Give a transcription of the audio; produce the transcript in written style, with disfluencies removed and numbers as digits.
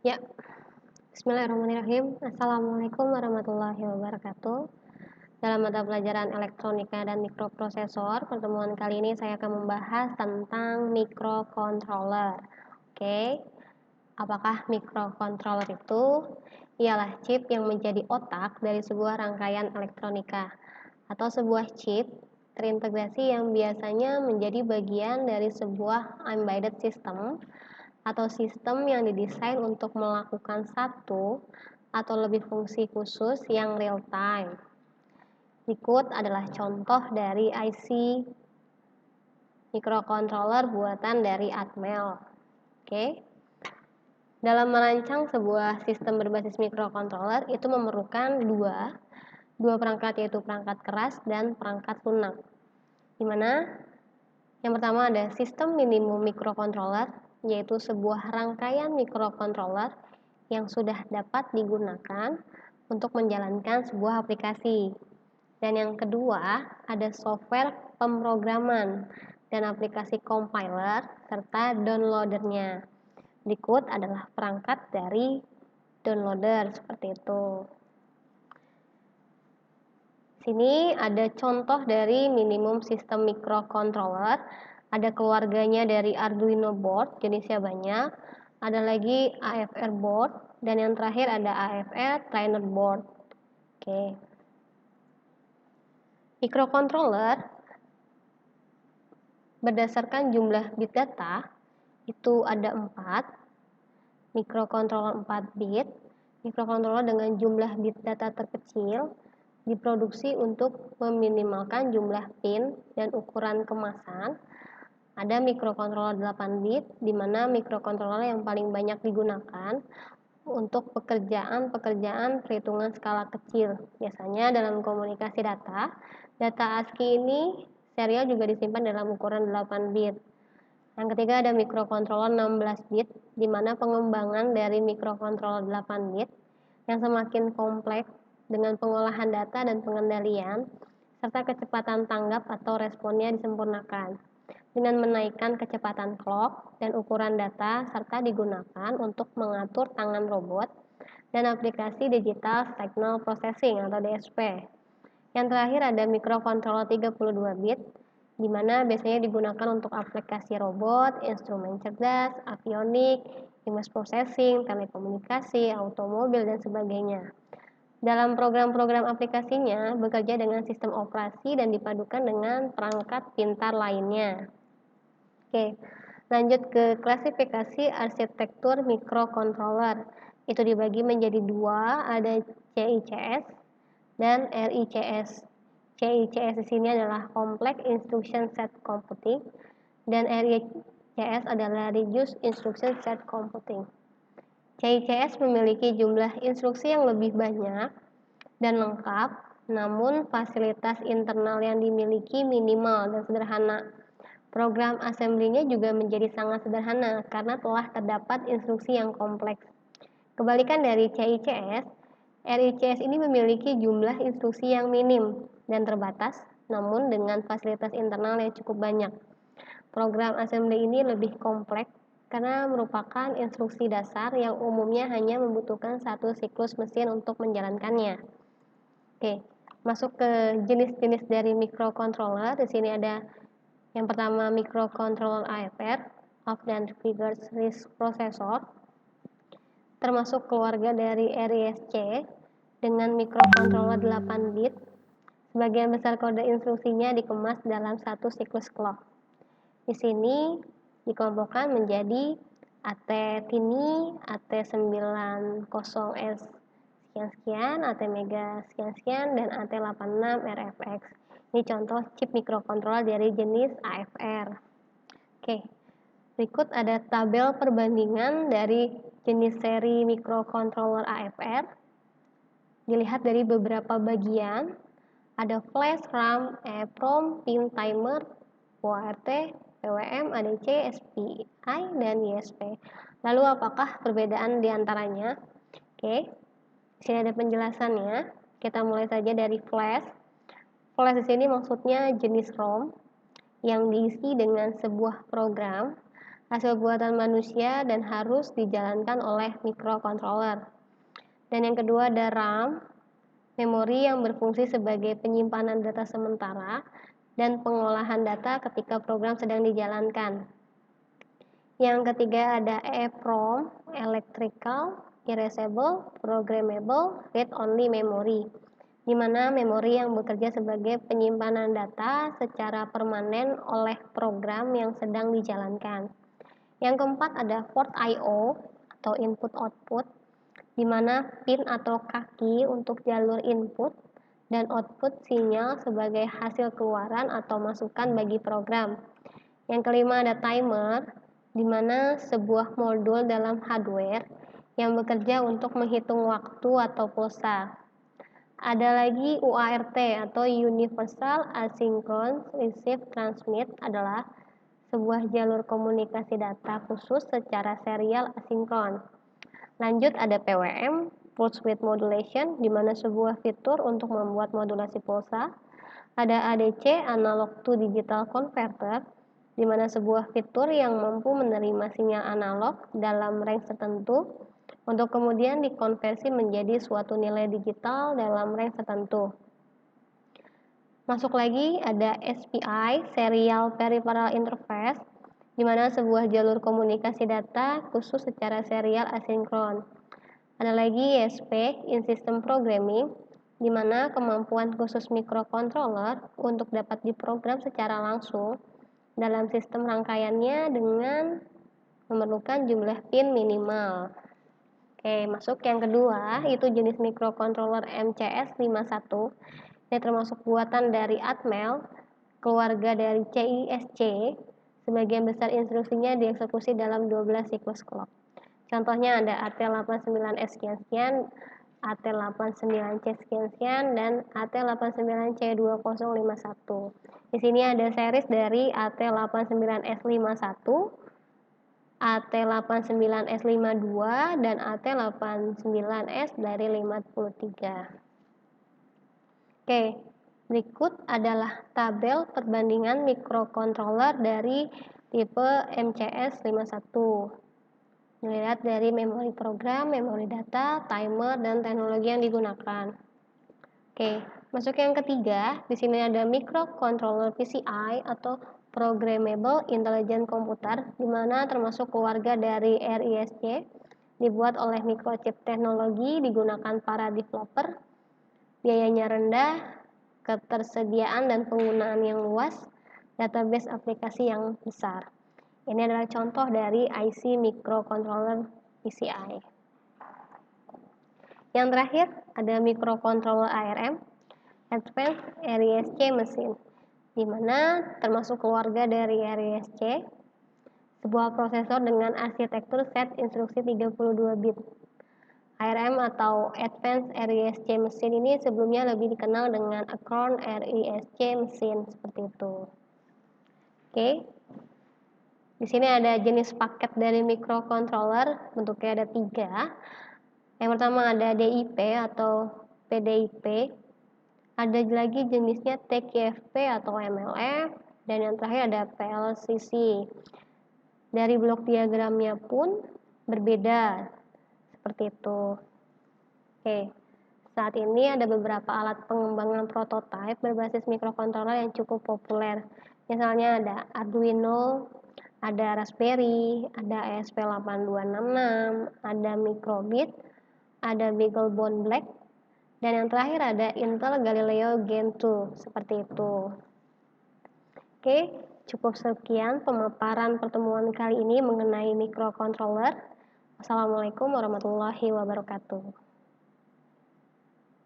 Ya, bismillahirrahmanirrahim. Assalamualaikum warahmatullahi wabarakatuh. Dalam mata pelajaran elektronika dan mikroprosesor, pertemuan kali ini saya akan membahas tentang microcontroller. Oke, apakah microcontroller itu? Ialah chip yang menjadi otak dari sebuah rangkaian elektronika atau sebuah chip terintegrasi yang biasanya menjadi bagian dari sebuah embedded system atau sistem yang didesain untuk melakukan satu atau lebih fungsi khusus yang real time. Berikut adalah contoh dari IC microcontroller buatan dari Atmel. Oke. Dalam merancang sebuah sistem berbasis microcontroller itu memerlukan dua perangkat, yaitu perangkat keras dan perangkat lunak. Dimana yang pertama ada sistem minimum microcontroller, yaitu sebuah rangkaian microcontroller yang sudah dapat digunakan untuk menjalankan sebuah aplikasi. Dan yang kedua, ada software pemrograman dan aplikasi compiler serta downloadernya. Berikut adalah perangkat dari downloader seperti itu. Sini ada contoh dari minimum sistem microcontroller. Ada keluarganya dari Arduino board, jenisnya banyak. Ada lagi AFR board, dan yang terakhir ada AFR trainer board. Oke. Microcontroller berdasarkan jumlah bit data itu ada 4. Microcontroller 4 bit. Microcontroller dengan jumlah bit data terkecil diproduksi untuk meminimalkan jumlah pin dan ukuran kemasan. Ada microcontroller 8 bit, di mana microcontroller yang paling banyak digunakan untuk pekerjaan perhitungan skala kecil. Biasanya dalam komunikasi data ASCII ini serial juga disimpan dalam ukuran 8 bit. Yang ketiga ada microcontroller 16 bit, di mana pengembangan dari microcontroller 8 bit yang semakin kompleks dengan pengolahan data dan pengendalian, serta kecepatan tanggap atau responnya disempurnakan dengan menaikkan kecepatan clock dan ukuran data, serta digunakan untuk mengatur tangan robot dan aplikasi digital signal processing atau DSP. Yang terakhir ada microcontroller 32 bit, di mana biasanya digunakan untuk aplikasi robot, instrumen cerdas, avionik, image processing, telekomunikasi, automobil, dan sebagainya. Dalam program-program aplikasinya bekerja dengan sistem operasi dan dipadukan dengan perangkat pintar lainnya. Oke, lanjut ke klasifikasi arsitektur microcontroller. Itu dibagi menjadi dua, ada CICS dan RICS. CICS di sini adalah Complex Instruction Set Computing dan RICS adalah Reduced Instruction Set Computing. CICS memiliki jumlah instruksi yang lebih banyak dan lengkap, namun fasilitas internal yang dimiliki minimal dan sederhana. Program assembly-nya juga menjadi sangat sederhana karena telah terdapat instruksi yang kompleks. Kebalikan dari CICS, RICS ini memiliki jumlah instruksi yang minim dan terbatas, namun dengan fasilitas internal yang cukup banyak. Program assembly ini lebih kompleks karena merupakan instruksi dasar yang umumnya hanya membutuhkan satu siklus mesin untuk menjalankannya. Oke, masuk ke jenis-jenis dari microcontroller. Di sini ada yang pertama microcontroller AFR, Advanced and Figures RISC Processor, termasuk keluarga dari RISC dengan microcontroller 8 bit. Sebagian besar kode instruksinya dikemas dalam satu siklus clock. Di sini dikelompokkan menjadi AT-Tini, AT90S sekian-sekian, AT-Mega sekian-sekian, dan AT86RFX. Ini contoh chip microcontroller dari jenis AFR. Oke, berikut ada tabel perbandingan dari jenis seri microcontroller AFR. Dilihat dari beberapa bagian, ada flash, RAM, EEPROM, pin timer, UART, PWM, ADC, SPI, dan ISP. Lalu apakah perbedaan diantaranya? Oke, di sini ada penjelasannya. Kita mulai saja dari flash. Flash di sini maksudnya jenis ROM yang diisi dengan sebuah program hasil buatan manusia dan harus dijalankan oleh microcontroller. Dan yang kedua ada RAM, memori yang berfungsi sebagai penyimpanan data sementara dan pengolahan data ketika program sedang dijalankan. Yang ketiga ada EEPROM, Electrical Erasable Programmable Read-Only Memory, di mana memori yang bekerja sebagai penyimpanan data secara permanen oleh program yang sedang dijalankan. Yang keempat ada port I/O atau input-output, di mana pin atau kaki untuk jalur input dan output sinyal sebagai hasil keluaran atau masukan bagi program. Yang kelima ada timer, di mana sebuah modul dalam hardware yang bekerja untuk menghitung waktu atau pulsa. Ada lagi UART atau Universal Asynchronous Receive Transmit adalah sebuah jalur komunikasi data khusus secara serial asinkron. Lanjut ada PWM, Pulse Width Modulation, di mana sebuah fitur untuk membuat modulasi pulsa. Ada ADC, Analog to Digital Converter, di mana sebuah fitur yang mampu menerima sinyal analog dalam range tertentu untuk kemudian dikonversi menjadi suatu nilai digital dalam range tertentu. Masuk lagi ada SPI, Serial Peripheral Interface, di mana sebuah jalur komunikasi data khusus secara serial asinkron. Ada lagi ISP, In-System Programming, di mana kemampuan khusus microcontroller untuk dapat diprogram secara langsung dalam sistem rangkaiannya dengan memerlukan jumlah pin minimal. Oke, masuk yang kedua, itu jenis microcontroller MCS51. Ini termasuk buatan dari Atmel, keluarga dari CISC. Sebagian besar instruksinya dieksekusi dalam 12 siklus clock. Contohnya ada AT89S sekian-sekian, AT89C sekian-sekian, dan AT89C2051. Di sini ada series dari AT89S51, AT89S52, dan AT89S dari 53. Oke, berikut adalah tabel perbandingan microcontroller dari tipe MCS51. Dilihat dari memori program, memori data, timer, dan teknologi yang digunakan. Oke, masuk yang ketiga. Di sini ada microcontroller PCI atau Programmable Intelligent Computer, di mana termasuk keluarga dari RISC, dibuat oleh Microchip Technology, digunakan para developer, biayanya rendah, ketersediaan dan penggunaan yang luas, database aplikasi yang besar. Ini adalah contoh dari IC microcontroller PCI. Yang terakhir ada microcontroller ARM, Advanced RISC Machine, di mana termasuk keluarga dari RISC, sebuah prosesor dengan arsitektur set instruksi 32 bit. ARM atau Advanced RISC Machine ini sebelumnya lebih dikenal dengan Acorn RISC Machine, seperti itu. Oke. Di sini ada jenis paket dari microcontroller, bentuknya ada 3. Yang pertama ada DIP atau PDIP, ada lagi jenisnya TKFP atau MLF, dan yang terakhir ada PLCC. Dari blok diagramnya pun berbeda, seperti itu. Oke, saat ini ada beberapa alat pengembangan prototipe berbasis microcontroller yang cukup populer. Misalnya ada Arduino, ada Raspberry, ada ESP8266, ada Microbit, ada BeagleBone Black, dan yang terakhir ada Intel Galileo Gen 2, seperti itu. Oke, cukup sekian pemaparan pertemuan kali ini mengenai microcontroller. Wassalamualaikum warahmatullahi wabarakatuh.